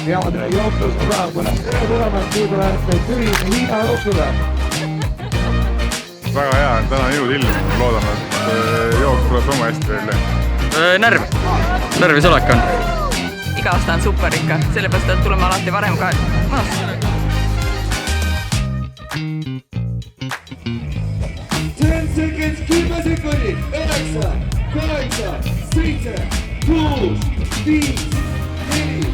peale jooksus praegu läheb tulema Tuubalääste Türi Liina jooksule. Väga hea, täna on ilus ilm, loodame, et jooks tuleb sama hästi välja. Närvis olek on. Iga aasta on super ikka, sellepärast et tuleme alati varem ka mõnus. 10 seconds, 10 sekundit, 9, 8, 7, 6, 5, 4.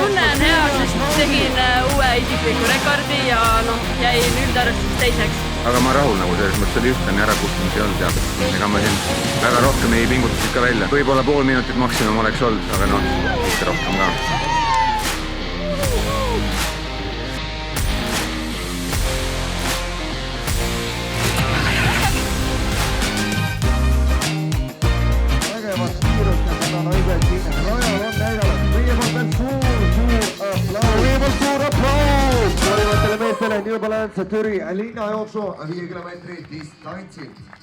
Tunne on hea, sest tegin uue isikliku rekordi ja jäin üldarvestus teiseks. Aga ma rahul nagu selles mõttes oli ühtne ärakustumisi ei olnud ja ega ma siin väga rohkem ei pingutanud ikka välja. Võib-olla pool minutit maksimum oleks olnud, aga mitte rohkem ka. Vägevat kiirust ja seda on õigelt siin. Rajal on näidanud. Meie poolt veel suur aplaus. Parimatele meestele New Balance Türi linnajooksu 5 kilomeetri distantsilt.